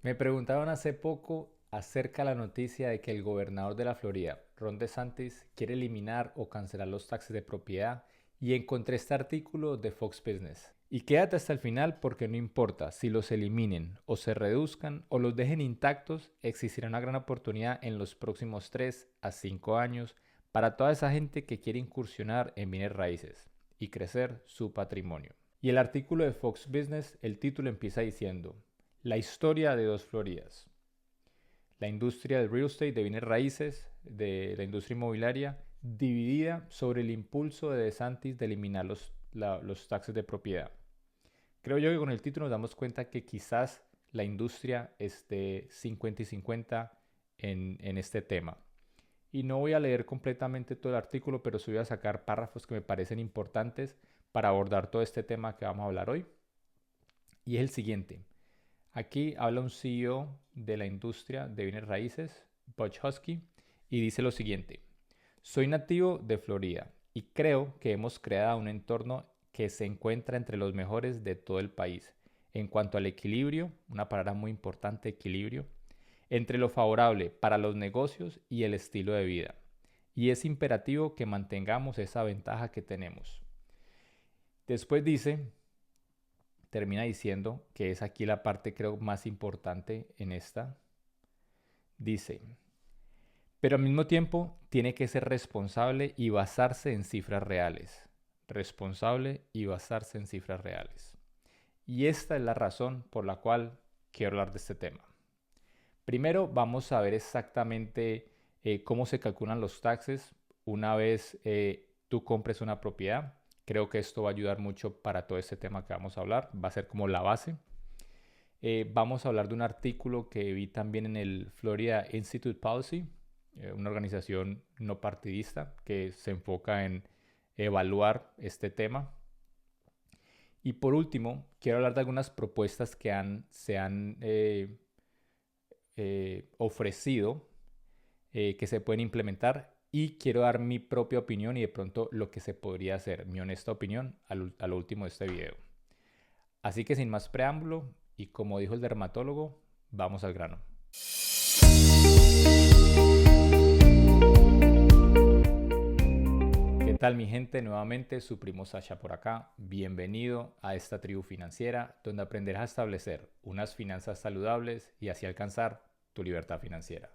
Me preguntaron hace poco acerca de la noticia de que el gobernador de la Florida, Ron DeSantis, quiere eliminar o cancelar los taxes de propiedad y encontré este artículo de Fox Business. Y quédate hasta el final porque no importa si los eliminen o se reduzcan o los dejen intactos, existirá una gran oportunidad en los próximos 3 a 5 años para toda esa gente que quiere incursionar en bienes raíces y crecer su patrimonio. Y el artículo de Fox Business, el título empieza diciendo, la historia de dos Floridas. La industria del real estate, de bienes raíces, de la industria inmobiliaria, dividida sobre el impulso de DeSantis de eliminar los taxes de propiedad. Creo yo que con el título nos damos cuenta que quizás la industria esté 50 y 50 en este tema. Y no voy a leer completamente todo el artículo, pero sí voy a sacar párrafos que me parecen importantes para abordar todo este tema que vamos a hablar hoy. Y es el siguiente. Aquí habla un CEO de la industria de bienes raíces, Butch Husky, y dice lo siguiente. Soy nativo de Florida y creo que hemos creado un entorno que se encuentra entre los mejores de todo el país en cuanto al equilibrio, una palabra muy importante, equilibrio, entre lo favorable para los negocios y el estilo de vida. Y es imperativo que mantengamos esa ventaja que tenemos. Después dice, termina diciendo, que es aquí la parte creo más importante en esta, dice, pero al mismo tiempo tiene que ser responsable y basarse en cifras reales. Responsable y basarse en cifras reales. Y esta es la razón por la cual quiero hablar de este tema. Primero vamos a ver exactamente cómo se calculan los taxes una vez tú compres una propiedad. Creo que esto va a ayudar mucho para todo este tema que vamos a hablar. Va a ser como la base. Vamos a hablar de un artículo que vi también en el Florida Institute Policy, una organización no partidista que se enfoca en evaluar este tema. Y por último, quiero hablar de algunas propuestas que se han ofrecido que se pueden implementar y quiero dar mi propia opinión y de pronto lo que se podría hacer, mi honesta opinión a lo último de este video. Así que sin más preámbulo y como dijo el dermatólogo, vamos al grano. ¿Qué tal mi gente? Nuevamente su primo Sasha por acá. Bienvenido a esta tribu financiera donde aprenderás a establecer unas finanzas saludables y así alcanzar tu libertad financiera.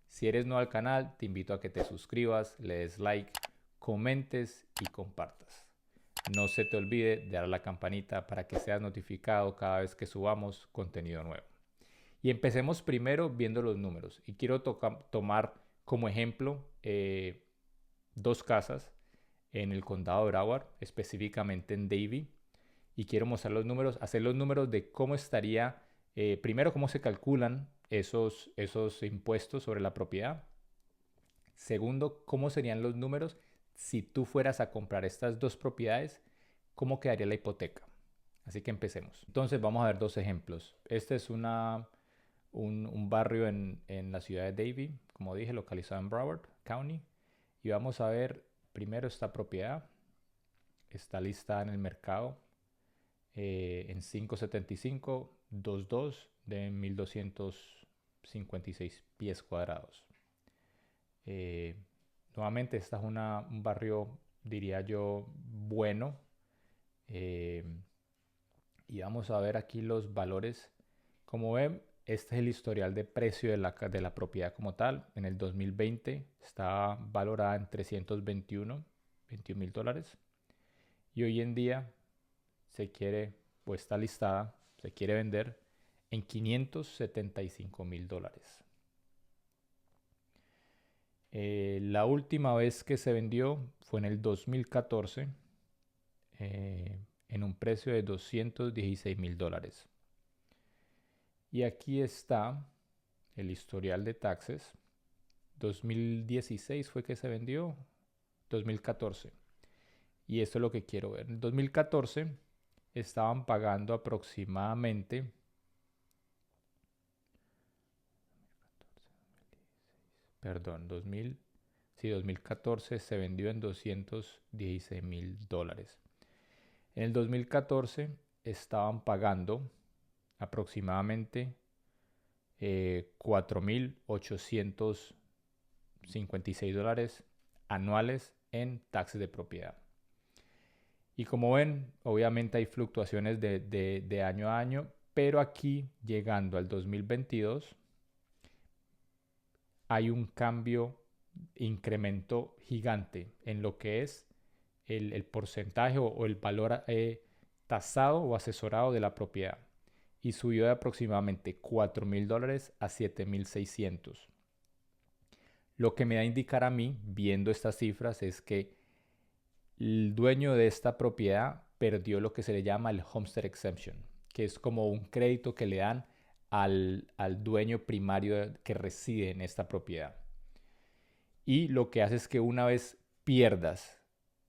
Si eres nuevo al canal, te invito a que te suscribas, le des like, comentes y compartas. No se te olvide de dar a la campanita para que seas notificado cada vez que subamos contenido nuevo. Y empecemos primero viendo los números. Y quiero tomar como ejemplo dos casas en el condado de Broward, específicamente en Davie. Y quiero mostrar los números, hacer los números de cómo estaría, primero cómo se calculan esos impuestos sobre la propiedad. Segundo, cómo serían los números si tú fueras a comprar estas dos propiedades, cómo quedaría la hipoteca. Así que empecemos. Entonces vamos a ver dos ejemplos. Este es un barrio en la ciudad de Davie, como dije, localizado en Broward County. Y vamos a ver primero esta propiedad. Está listada en el mercado en 575.22 de 1256 pies cuadrados. Eh, Nuevamente, esta es un barrio, diría yo, bueno. Eh, y vamos a ver aquí los valores. Como ven, este es el historial de precio de la propiedad como tal. En el 2020 está valorada en 21 mil dólares. Y hoy en día se quiere, o está listada, se quiere vender en 575 mil dólares. La última vez que se vendió fue en el 2014 en un precio de 216 mil dólares. Y aquí está el historial de taxes. 2016 fue que se vendió, 2014. Y esto es lo que quiero ver. En 2014 estaban pagando aproximadamente, perdón, 2014 se vendió en 216 mil dólares. En el 2014 estaban pagando aproximadamente $4.856 anuales en taxes de propiedad. Y como ven, obviamente hay fluctuaciones de año a año, pero aquí, llegando al 2022, hay un cambio, incremento gigante en lo que es el porcentaje o el valor tasado o asesorado de la propiedad. Y subió de aproximadamente $4.000 a $7.600. Lo que me da a indicar a mí, viendo estas cifras, es que el dueño de esta propiedad perdió lo que se le llama el Homestead Exemption, que es como un crédito que le dan al dueño primario que reside en esta propiedad. Y lo que hace es que una vez pierdas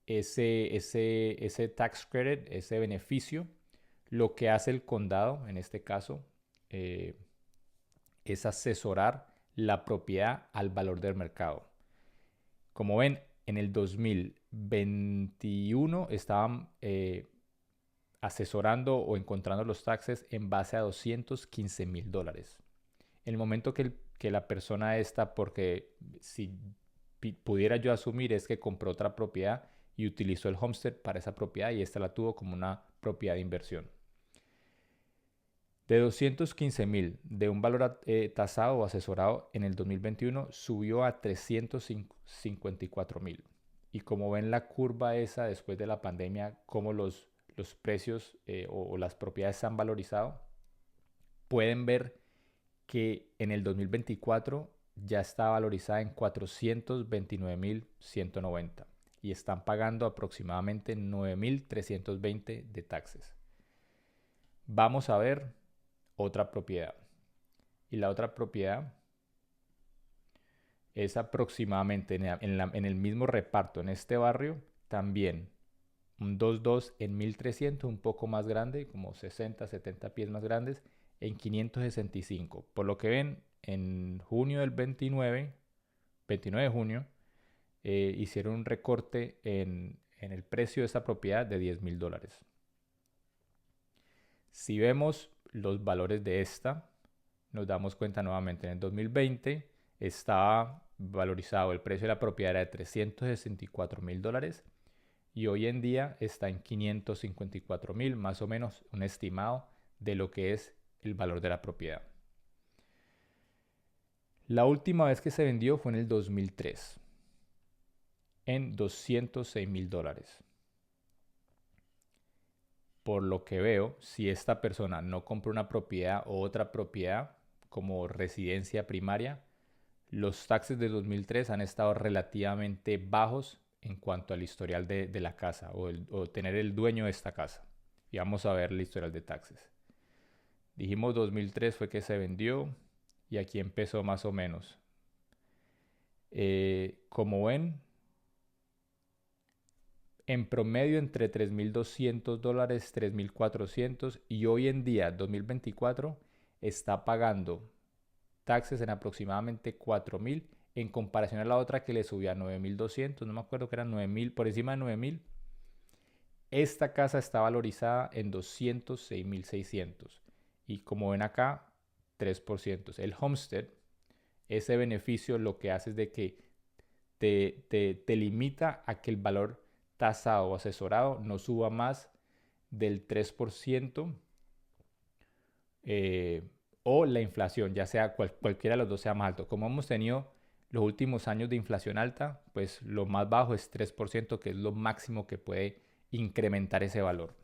ese tax credit, ese beneficio, lo que hace el condado, en este caso, es asesorar la propiedad al valor del mercado. Como ven, en el 2021 estaban asesorando o encontrando los taxes en base a $215,000. En el momento que la persona esta, porque si pudiera yo asumir, es que compró otra propiedad y utilizó el homestead para esa propiedad y esta la tuvo como una propiedad de inversión. De 215,000 de un valor tasado o asesorado en el 2021 subió a 354,000. Y como ven la curva esa después de la pandemia, cómo los precios o las propiedades se han valorizado, pueden ver que en el 2024 ya está valorizada en 429,190 y están pagando aproximadamente 9,320 de taxes. Vamos a ver otra propiedad. Y la otra propiedad es aproximadamente en el mismo reparto en este barrio, también un 2.2 en 1,300, un poco más grande, como 60, 70 pies más grandes, en 565. Por lo que ven, en junio del 29 de junio, hicieron un recorte en el precio de esa propiedad de $10,000. Si vemos los valores de esta, nos damos cuenta nuevamente en el 2020 estaba valorizado el precio de la propiedad era de $364,000 y hoy en día está en 554,000, más o menos un estimado de lo que es el valor de la propiedad. La última vez que se vendió fue en el 2003 en $206,000. Por lo que veo, si esta persona no compró una propiedad o otra propiedad como residencia primaria, los taxes de 2003 han estado relativamente bajos en cuanto al historial de la casa o tener el dueño de esta casa. Y vamos a ver el historial de taxes. Dijimos 2003 fue que se vendió y aquí empezó más o menos. Como ven, en promedio entre $3,200, $3,400 y hoy en día, 2024, está pagando taxes en aproximadamente $4,000 en comparación a la otra que le subía a $9,200, no me acuerdo que eran 9,000, por encima de 9,000. Esta casa está valorizada en $206,600 y como ven acá, 3%. El homestead, ese beneficio lo que hace es de que te limita a que el valor tasado o asesorado no suba más del 3% o la inflación, ya sea cualquiera de los dos sea más alto. Como hemos tenido los últimos años de inflación alta, pues lo más bajo es 3%, que es lo máximo que puede incrementar ese valor.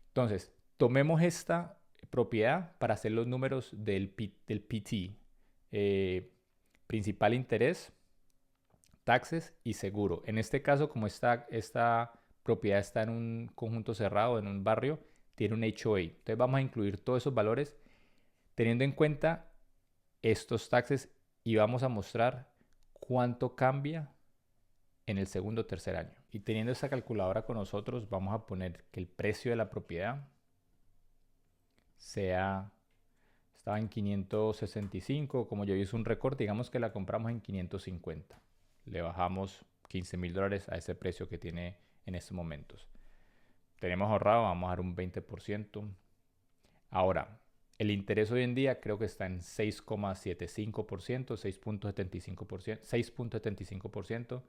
Entonces, tomemos esta propiedad para hacer los números del PT, principal interés, taxes y seguro. En este caso, como esta propiedad está en un conjunto cerrado, en un barrio, tiene un HOA. Entonces vamos a incluir todos esos valores teniendo en cuenta estos taxes y vamos a mostrar cuánto cambia en el segundo o tercer año. Y teniendo esta calculadora con nosotros, vamos a poner que el precio de la propiedad estaba en 565, como yo hice un recorte, digamos que la compramos en 550. Le bajamos $15,000 a ese precio que tiene en estos momentos. Tenemos ahorrado, vamos a dar un 20%. Ahora, El interés hoy en día creo que está en 6,75%, 6.75%, 6.75%,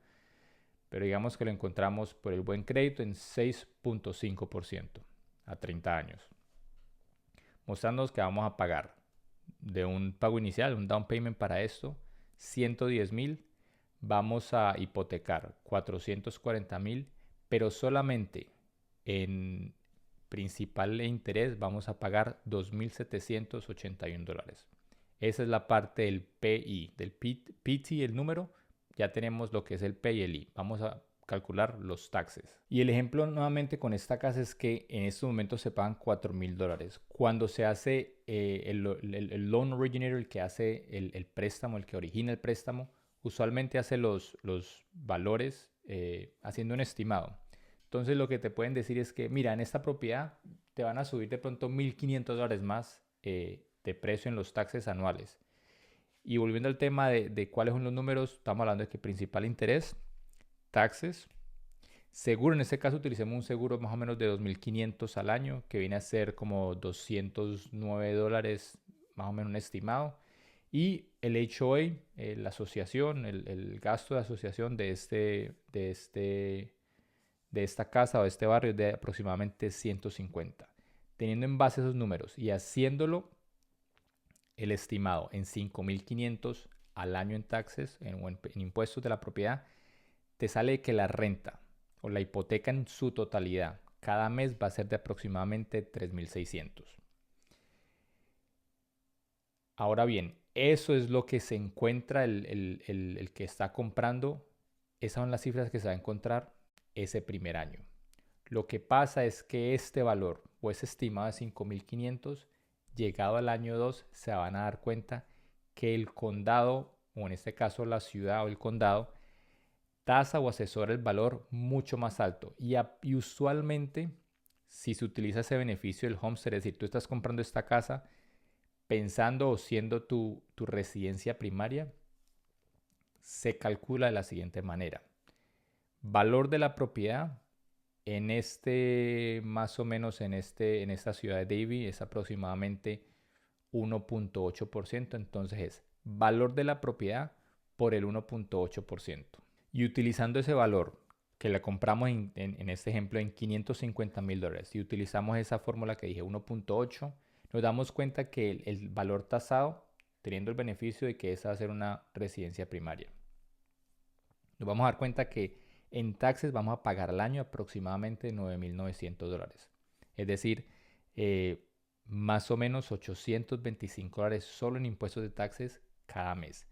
pero digamos que lo encontramos por el buen crédito en 6.5% a 30 años, mostrándonos que vamos a pagar de un pago inicial, un down payment para esto, 110,000, vamos a hipotecar 440,000, pero solamente en principal e interés vamos a pagar $2,781. Esa es la parte del PI, del PT, el número. Ya tenemos lo que es el P y el I. Vamos a calcular los taxes. Y el ejemplo nuevamente con esta casa es que en estos momentos se pagan $4,000. Cuando se hace el loan originator, el que hace el préstamo, el que origina el préstamo, usualmente hace los valores haciendo un estimado. Entonces lo que te pueden decir es que, mira, en esta propiedad te van a subir de pronto $1,500 más de precio en los taxes anuales. Y volviendo al tema de cuáles son los números, estamos hablando de que principal interés, taxes, seguro, en este caso utilicemos un seguro más o menos de 2,500 al año, que viene a ser como $209, más o menos un estimado. Y el HOA, la asociación, el gasto de asociación de esta casa o de este barrio es de aproximadamente 150. Teniendo en base esos números y haciéndolo el estimado en 5,500 al año en taxes, en impuestos de la propiedad, te sale que la renta o la hipoteca en su totalidad cada mes va a ser de aproximadamente 3,600. Ahora bien, eso es lo que se encuentra el que está comprando. Esas son las cifras que se va a encontrar ese primer año. Lo que pasa es que este valor o ese estimado de 5,500, llegado al año 2, se van a dar cuenta que el condado, o en este caso la ciudad o el condado, tasa o asesora el valor mucho más alto. Y usualmente, si se utiliza ese beneficio del homestead, es decir, tú estás comprando esta casa pensando o siendo tu residencia primaria, se calcula de la siguiente manera. Valor de la propiedad más o menos en esta ciudad de Davie es aproximadamente 1.8%. Entonces es valor de la propiedad por el 1.8%. Y utilizando ese valor que la compramos en este ejemplo en $550,000 y utilizamos esa fórmula que dije 1.8, nos damos cuenta que el valor tasado, teniendo el beneficio de que esa va a ser una residencia primaria, nos vamos a dar cuenta que en taxes vamos a pagar al año aproximadamente $9,900. Es decir, más o menos $825 solo en impuestos de taxes cada mes.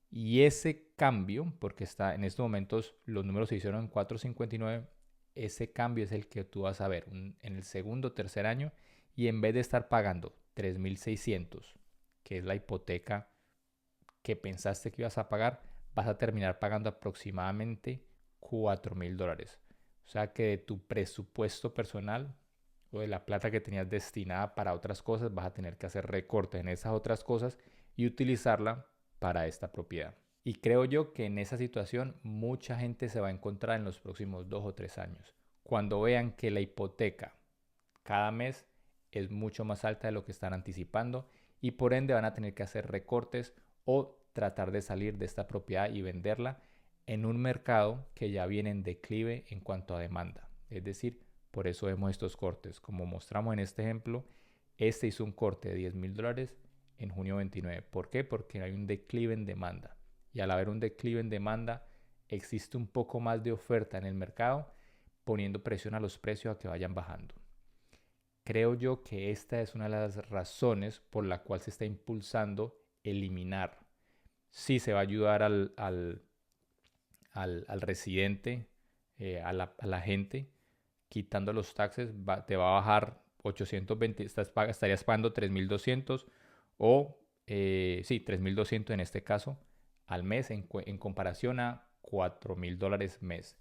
Y ese cambio, porque está en estos momentos los números se hicieron en 4.59, ese cambio es el que tú vas a ver en el segundo o tercer año, y en vez de estar pagando 3,600, que es la hipoteca que pensaste que ibas a pagar, vas a terminar pagando aproximadamente $4,000. O sea que de tu presupuesto personal o de la plata que tenías destinada para otras cosas, vas a tener que hacer recortes en esas otras cosas y utilizarla para esta propiedad. Y creo yo que en esa situación mucha gente se va a encontrar en los próximos 2 o 3 años. Cuando vean que la hipoteca cada mes es mucho más alta de lo que están anticipando y por ende van a tener que hacer recortes o tratar de salir de esta propiedad y venderla en un mercado que ya viene en declive en cuanto a demanda. Es decir, por eso vemos estos cortes. Como mostramos en este ejemplo, este hizo un corte de $10,000 en junio 29. ¿Por qué? Porque hay un declive en demanda. Y al haber un declive en demanda, existe un poco más de oferta en el mercado, poniendo presión a los precios a que vayan bajando. Creo yo que esta es una de las razones por la cual se está impulsando eliminar. Sí se va a ayudar al residente, a la gente, quitando los taxes, te va a bajar 820, estarías pagando 3,200 o, sí, 3,200 en este caso al mes en comparación a $4,000 mes.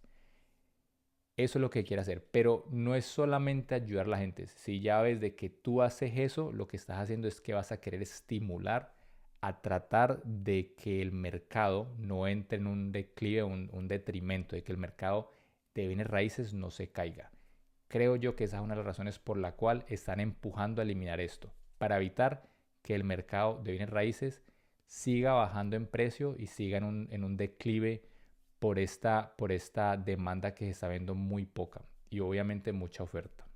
Eso es lo que quiere hacer, pero no es solamente ayudar a la gente. Si ya ves de que tú haces eso, lo que estás haciendo es que vas a querer estimular a tratar de que el mercado no entre en un declive, un detrimento, de que el mercado de bienes raíces no se caiga. Creo yo que esa es una de las razones por la cual están empujando a eliminar esto, para evitar que el mercado de bienes raíces siga bajando en precio y siga en un declive por esta demanda que se está viendo muy poca y obviamente mucha oferta.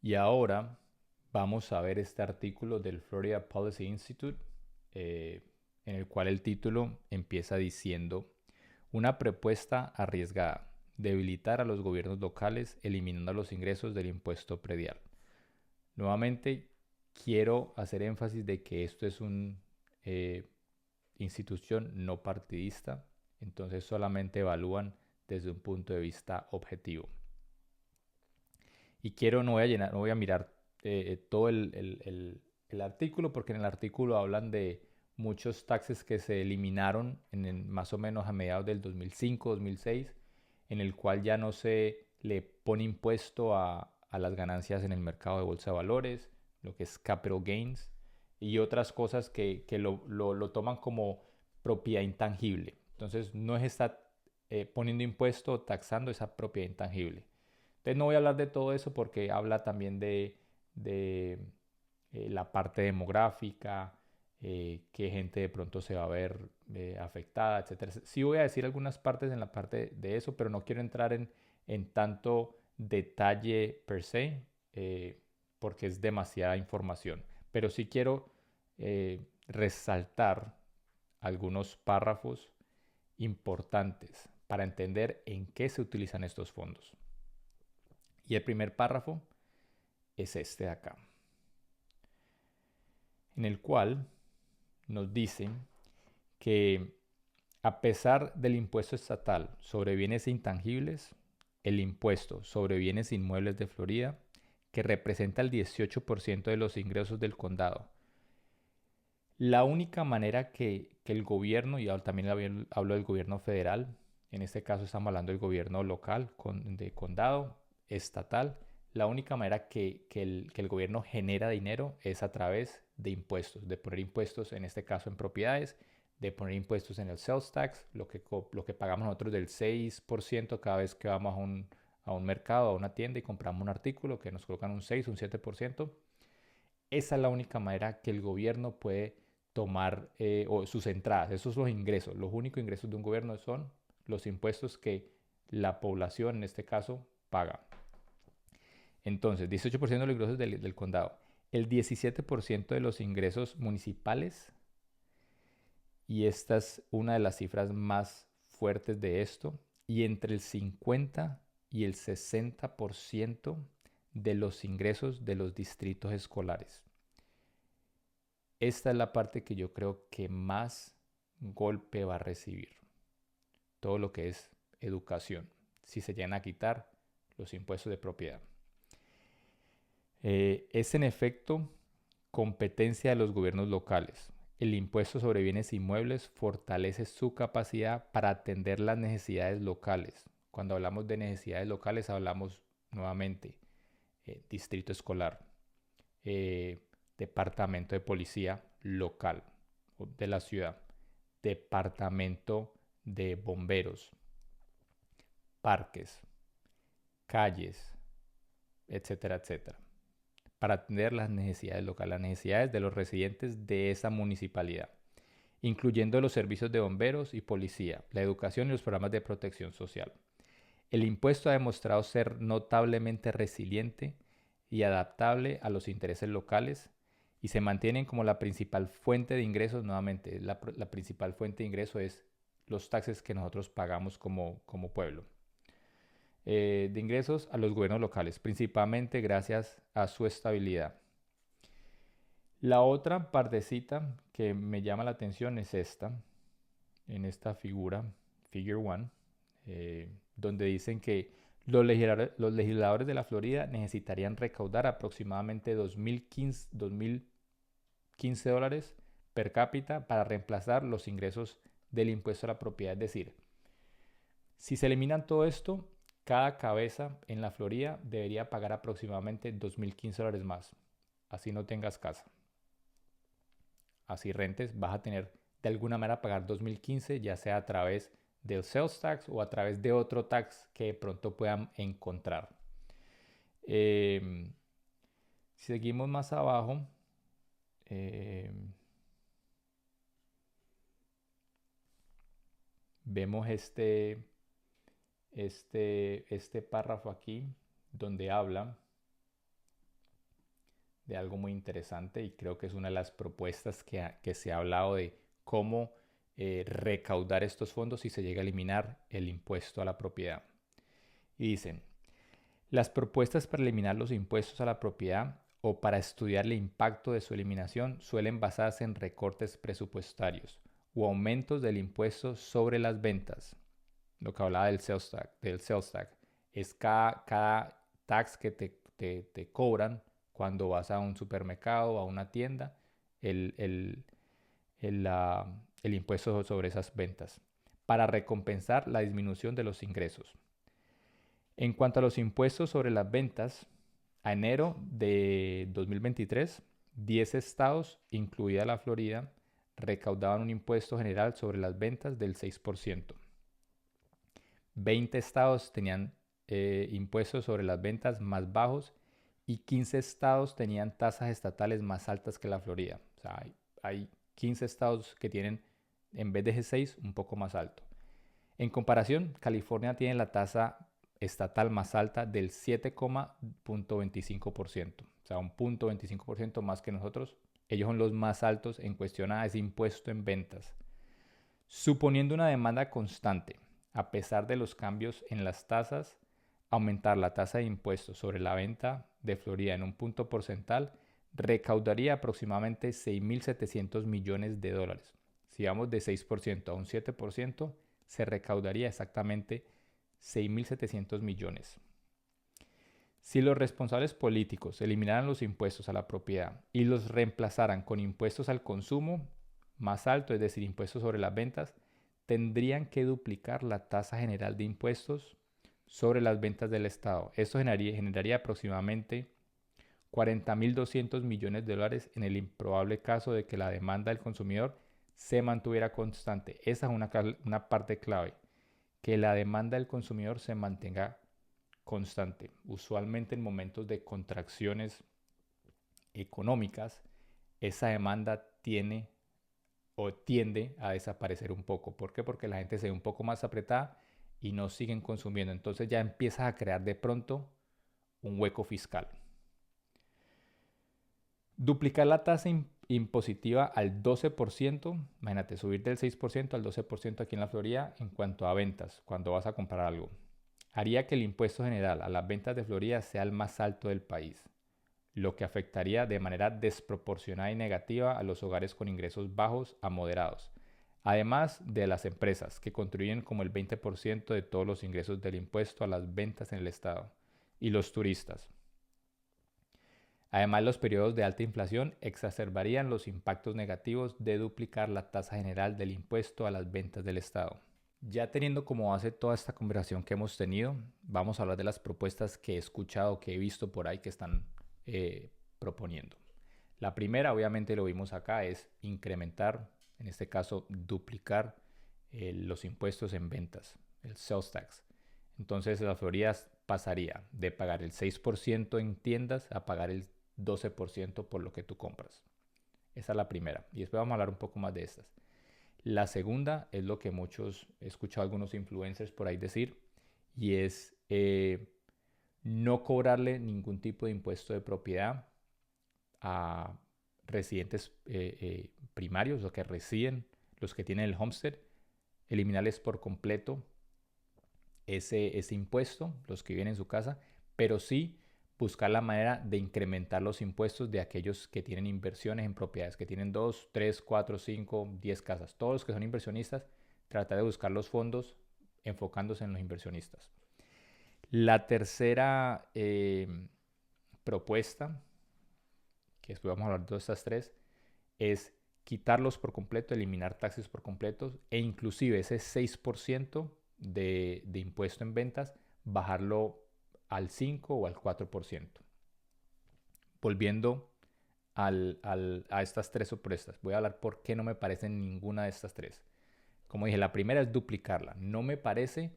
Y ahora vamos a ver este artículo del Florida Policy Institute, en el cual el título empieza diciendo: una propuesta arriesgada, debilitar a los gobiernos locales eliminando los ingresos del impuesto predial. Nuevamente, quiero hacer énfasis de que esto es una institución no partidista, entonces solamente evalúan desde un punto de vista objetivo. Y no voy a mirar todo el artículo, porque en el artículo hablan de muchos taxes que se eliminaron más o menos a mediados del 2005-2006, en el cual ya no se le pone impuesto a las ganancias en el mercado de bolsa de valores, lo que es capital gains, y otras cosas que lo toman como propiedad intangible. Entonces no es estar poniendo impuesto o taxando esa propiedad intangible. Entonces no voy a hablar de todo eso porque habla también de la parte demográfica, qué gente de pronto se va a ver afectada, etcétera. Sí voy a decir algunas partes en la parte de eso, pero no quiero entrar en tanto detalle per se, porque es demasiada información. Pero sí quiero resaltar algunos párrafos importantes para entender en qué se utilizan estos fondos. Y el primer párrafo es este de acá, en el cual nos dicen que a pesar del impuesto estatal sobre bienes intangibles, el impuesto sobre bienes inmuebles de Florida, que representa el 18% de los ingresos del condado, la única manera que el gobierno, y también hablo del gobierno federal, en este caso estamos hablando del gobierno local, de condado, estatal, la única manera que el gobierno genera dinero es a través de impuestos, de poner impuestos en este caso en propiedades, de poner impuestos en el sales tax, lo que pagamos nosotros del 6% cada vez que vamos a un mercado, a una tienda y compramos un artículo, que nos colocan un 6, un 7%. Esa es la única manera que el gobierno puede tomar o sus entradas, esos son los ingresos. Los únicos ingresos de un gobierno son los impuestos que la población, en este caso, paga. Entonces, 18% de los ingresos del condado, el 17% de los ingresos municipales, y esta es una de las cifras más fuertes de esto, y entre el 50 y el 60% de los ingresos de los distritos escolares. Esta es la parte que yo creo que más golpe va a recibir. Todo lo que es educación, si se llegan a quitar los impuestos de propiedad. Es en efecto competencia de los gobiernos locales. El impuesto sobre bienes inmuebles fortalece su capacidad para atender las necesidades locales. Cuando hablamos de necesidades locales hablamos nuevamente distrito escolar, departamento de policía local de la ciudad, departamento de bomberos, parques, calles, etcétera, etcétera, para atender las necesidades locales, las necesidades de los residentes de esa municipalidad, incluyendo los servicios de bomberos y policía, la educación y los programas de protección social. El impuesto ha demostrado ser notablemente resiliente y adaptable a los intereses locales y se mantienen como la principal fuente de ingresos. Nuevamente, la principal fuente de ingreso es los taxes que nosotros pagamos como pueblo. De ingresos a los gobiernos locales, principalmente gracias a su estabilidad. La otra partecita que me llama la atención es esta, en esta figura, Figure 1, donde dicen que los legisladores de la Florida necesitarían recaudar aproximadamente $2.015 per cápita para reemplazar los ingresos del impuesto a la propiedad. Es decir, si se eliminan todo esto, cada cabeza en la Florida debería pagar aproximadamente $2.015 más. Así no tengas casa. Así rentes, vas a tener de alguna manera pagar $2.015, ya sea a través del sales tax o a través de otro tax que de pronto puedan encontrar. Si seguimos más abajo, Eh, vemos este párrafo aquí donde habla de algo muy interesante y creo que es una de las propuestas que se ha hablado de cómo recaudar estos fondos si se llega a eliminar el impuesto a la propiedad. Y dicen, las propuestas para eliminar los impuestos a la propiedad o para estudiar el impacto de su eliminación suelen basarse en recortes presupuestarios o aumentos del impuesto sobre las ventas. Lo que hablaba del sales tax es cada tax que te cobran cuando vas a un supermercado o a una tienda, el, el, el impuesto sobre esas ventas, para recompensar la disminución de los ingresos. En cuanto a los impuestos sobre las ventas, a enero de 2023, 10 estados, incluida la Florida, recaudaban un impuesto general sobre las ventas del 6%. 20 estados tenían impuestos sobre las ventas más bajos y 15 estados tenían tasas estatales más altas que la Florida. O sea, hay 15 estados que tienen, en vez de G6, un poco más alto. En comparación, California tiene la tasa estatal más alta del 7,25%. O sea, un 0,25% más que nosotros. Ellos son los más altos en cuestión a ese impuesto en ventas. Suponiendo una demanda constante, a pesar de los cambios en las tasas, aumentar la tasa de impuestos sobre la venta de Florida en un punto porcentual recaudaría aproximadamente 6.700 millones de dólares. Si vamos de 6% a un 7%, se recaudaría exactamente 6.700 millones. Si los responsables políticos eliminaran los impuestos a la propiedad y los reemplazaran con impuestos al consumo más alto, es decir, impuestos sobre las ventas, tendrían que duplicar la tasa general de impuestos sobre las ventas del Estado. Esto generaría aproximadamente 40.200 millones de dólares en el improbable caso de que la demanda del consumidor se mantuviera constante. Esa es una parte clave, que la demanda del consumidor se mantenga constante. Usualmente en momentos de contracciones económicas, esa demanda tiene o tiende a desaparecer un poco. ¿Por qué? Porque la gente se ve un poco más apretada y no siguen consumiendo. Entonces ya empiezas a crear de pronto un hueco fiscal. Duplicar la tasa impositiva al 12%, imagínate, subir del 6% al 12% aquí en la Florida en cuanto a ventas, cuando vas a comprar algo, haría que el impuesto general a las ventas de Florida sea el más alto del país, lo que afectaría de manera desproporcionada y negativa a los hogares con ingresos bajos a moderados, además de las empresas, que contribuyen como el 20% de todos los ingresos del impuesto a las ventas en el estado, y los turistas. Además, los periodos de alta inflación exacerbarían los impactos negativos de duplicar la tasa general del impuesto a las ventas del Estado. Ya teniendo como base toda esta conversación que hemos tenido, vamos a hablar de las propuestas que he escuchado, que he visto por ahí que están proponiendo. La primera, obviamente lo vimos acá, es incrementar, en este caso duplicar los impuestos en ventas, el sales tax. Entonces la Florida pasaría de pagar el 6% en tiendas a pagar el 12% por lo que tú compras. Esa es la primera. Y después vamos a hablar un poco más de estas. La segunda es lo que he escuchado algunos influencers por ahí decir, y es no cobrarle ningún tipo de impuesto de propiedad a residentes primarios, los que residen, los que tienen el homestead, eliminarles por completo ese impuesto, los que viven en su casa, pero sí buscar la manera de incrementar los impuestos de aquellos que tienen inversiones en propiedades, que tienen 2, 3, 4, 5, 10 casas. Todos los que son inversionistas, tratar de buscar los fondos enfocándose en los inversionistas. La tercera propuesta, que después vamos a hablar de todas estas tres, es quitarlos por completo, eliminar taxes por completo e inclusive ese 6% de impuesto en ventas, bajarlo al 5 o al 4%. Volviendo a estas tres propuestas, voy a hablar por qué no me parecen ninguna de estas tres. Como dije, la primera es duplicarla. No me parece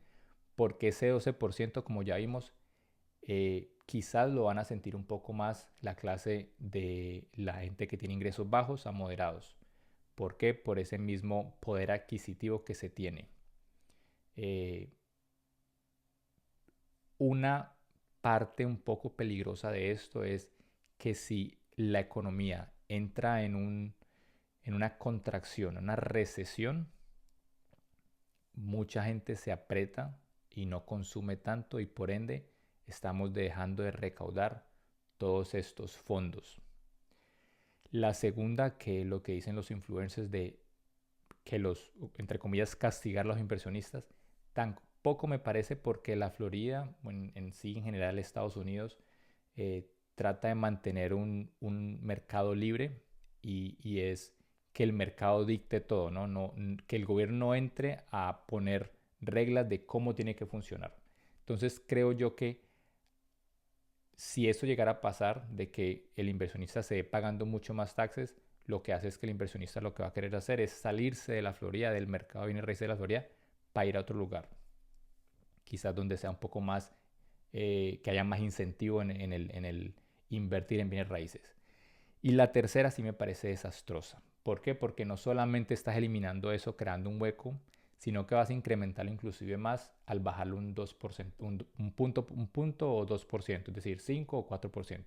porque ese 12%, como ya vimos, Quizás lo van a sentir un poco más la clase de la gente que tiene ingresos bajos a moderados. ¿Por qué? Por ese mismo poder adquisitivo que se tiene. Eh, una parte un poco peligrosa de esto es que si la economía entra en una contracción, una recesión, mucha gente se aprieta y no consume tanto y por ende estamos dejando de recaudar todos estos fondos. La segunda, que lo que dicen los influencers de que los, entre comillas, castigar a los inversionistas, tampoco me parece porque la Florida, en sí en general Estados Unidos, trata de mantener un mercado libre y es que el mercado dicte todo, ¿no? Que el gobierno no entre a poner reglas de cómo tiene que funcionar. Entonces creo yo que si eso llegara a pasar, de que el inversionista se ve pagando mucho más taxes, lo que hace es que el inversionista lo que va a querer hacer es salirse de la Florida, del mercado de bienes raíces de la Florida, para ir a otro lugar. Quizás donde sea un poco más, que haya más incentivo en el invertir en bienes raíces. Y la tercera sí me parece desastrosa. ¿Por qué? Porque no solamente estás eliminando eso, creando un hueco, sino que vas a incrementarlo inclusive más al bajarlo un 2%, un punto o 2%, es decir, 5 o 4%.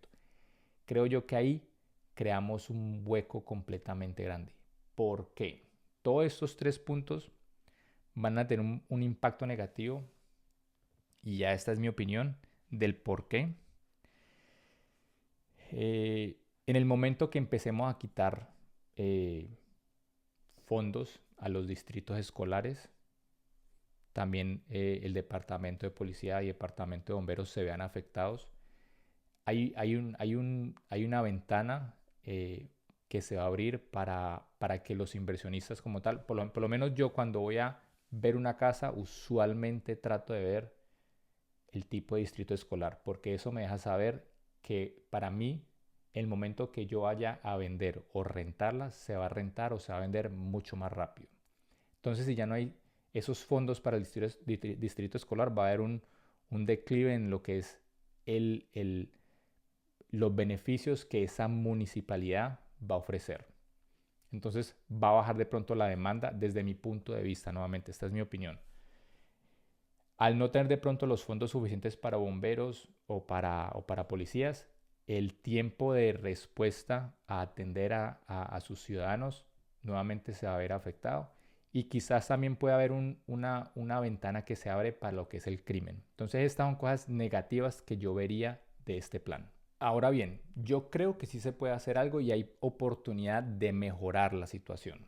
Creo yo que ahí creamos un hueco completamente grande. ¿Por qué? Todos estos tres puntos van a tener un impacto negativo y ya esta es mi opinión del por qué. En el momento que empecemos a quitar eh, fondos a los distritos escolares, también el departamento de policía y el departamento de bomberos se vean afectados. Hay una ventana que se va a abrir para que los inversionistas como tal, por lo menos yo cuando voy a ver una casa, usualmente trato de ver el tipo de distrito escolar, porque eso me deja saber que para mí el momento que yo vaya a vender o rentarla, se va a rentar o se va a vender mucho más rápido. Entonces, si ya no hay esos fondos para el distrito escolar, va a haber un declive en lo que es los beneficios que esa municipalidad va a ofrecer. Entonces, va a bajar de pronto la demanda desde mi punto de vista, nuevamente, esta es mi opinión. Al no tener de pronto los fondos suficientes para bomberos o para policías, el tiempo de respuesta a atender a sus ciudadanos nuevamente se va a ver afectado y quizás también puede haber una ventana que se abre para lo que es el crimen. Entonces estas son cosas negativas que yo vería de este plan. Ahora bien, yo creo que sí se puede hacer algo y hay oportunidad de mejorar la situación.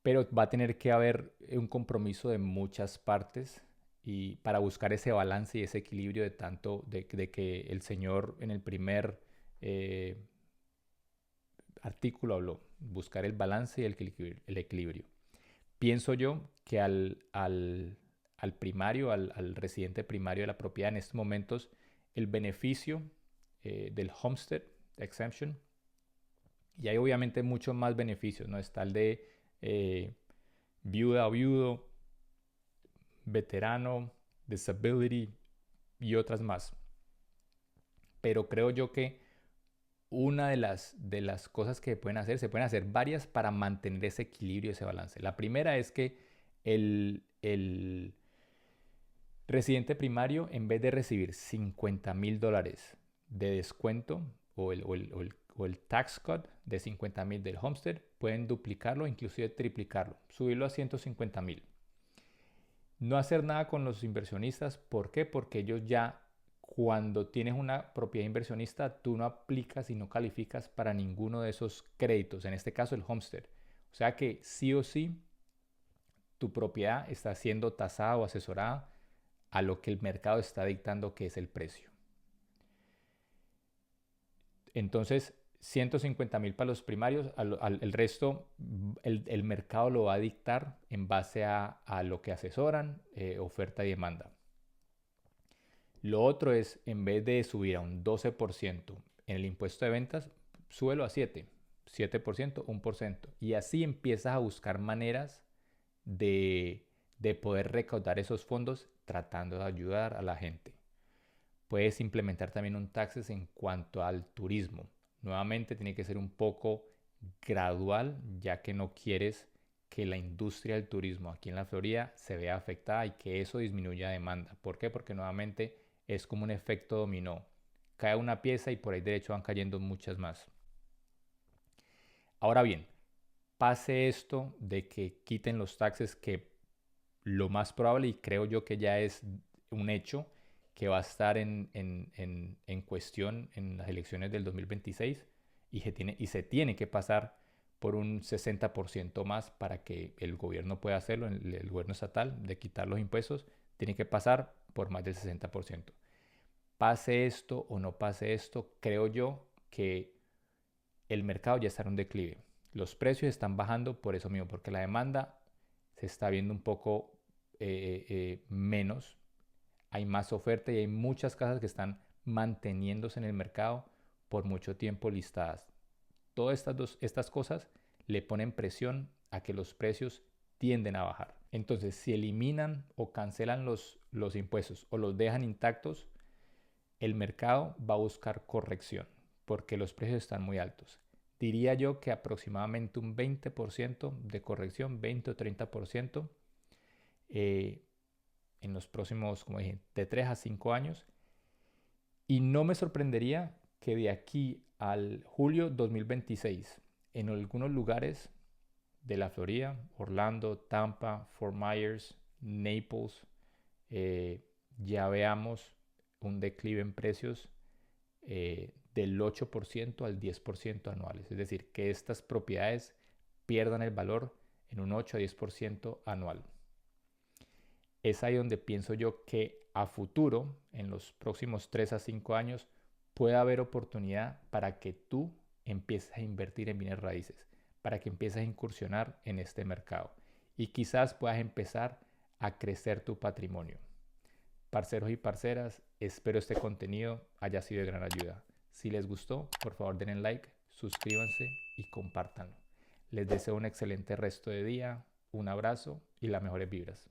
Pero va a tener que haber un compromiso de muchas partes y para buscar ese balance y ese equilibrio de tanto de que el señor en el primer eh, artículo habló, buscar el balance y el equilibrio. Pienso yo que al primario, al residente primario de la propiedad en estos momentos, el beneficio del homestead exemption, y hay obviamente muchos más beneficios, ¿no? Está el de eh, viuda o viudo, veterano, disability y otras más. Pero creo yo que una de las cosas que se pueden hacer varias para mantener ese equilibrio, ese balance. La primera es que el residente primario, en vez de recibir $50,000 de descuento o el tax cut de 50,000 del homestead, pueden duplicarlo, inclusive triplicarlo, subirlo a 150,000. No hacer nada con los inversionistas. ¿Por qué? Porque ellos ya, cuando tienes una propiedad inversionista, tú no aplicas y no calificas para ninguno de esos créditos, en este caso el homestead. O sea que sí o sí, tu propiedad está siendo tasada o asesorada a lo que el mercado está dictando que es el precio. Entonces, 150,000 para los primarios, el resto el mercado lo va a dictar en base a lo que asesoran, oferta y demanda. Lo otro es, en vez de subir a un 12% en el impuesto de ventas, súbelo a 7%, 1%. Y así empiezas a buscar maneras de poder recaudar esos fondos tratando de ayudar a la gente. Puedes implementar también un taxes en cuanto al turismo. Nuevamente tiene que ser un poco gradual, ya que no quieres que la industria del turismo aquí en la Florida se vea afectada y que eso disminuya demanda. ¿Por qué? Porque nuevamente es como un efecto dominó. Cae una pieza y por ahí derecho van cayendo muchas más. Ahora bien, pase esto de que quiten los taxes, que lo más probable, y creo yo que ya es un hecho, que va a estar en cuestión en las elecciones del 2026 y se tiene que pasar por un 60% más para que el gobierno pueda hacerlo, el gobierno estatal, de quitar los impuestos, tiene que pasar por más del 60%. Pase esto o no pase esto, creo yo que el mercado ya está en un declive. Los precios están bajando por eso mismo, porque la demanda se está viendo un poco menos. Hay más oferta y hay muchas casas que están manteniéndose en el mercado por mucho tiempo listadas. Todas estas cosas le ponen presión a que los precios tienden a bajar. Entonces, si eliminan o cancelan los impuestos o los dejan intactos, el mercado va a buscar corrección porque los precios están muy altos. Diría yo que aproximadamente un 20% de corrección, 20 o 30% en los próximos, como dije, de 3 a 5 años. Y no me sorprendería que de aquí al julio 2026, en algunos lugares de la Florida, Orlando, Tampa, Fort Myers, Naples, ya veamos un declive en precios del 8% al 10% anuales. Es decir, que estas propiedades pierdan el valor en un 8 a 10% anual. Es ahí donde pienso yo que a futuro, en los próximos 3 a 5 años, puede haber oportunidad para que tú empieces a invertir en bienes raíces, para que empieces a incursionar en este mercado y quizás puedas empezar a crecer tu patrimonio. Parceros y parceras, espero este contenido haya sido de gran ayuda. Si les gustó, por favor denle like, suscríbanse y compártanlo. Les deseo un excelente resto de día, un abrazo y las mejores vibras.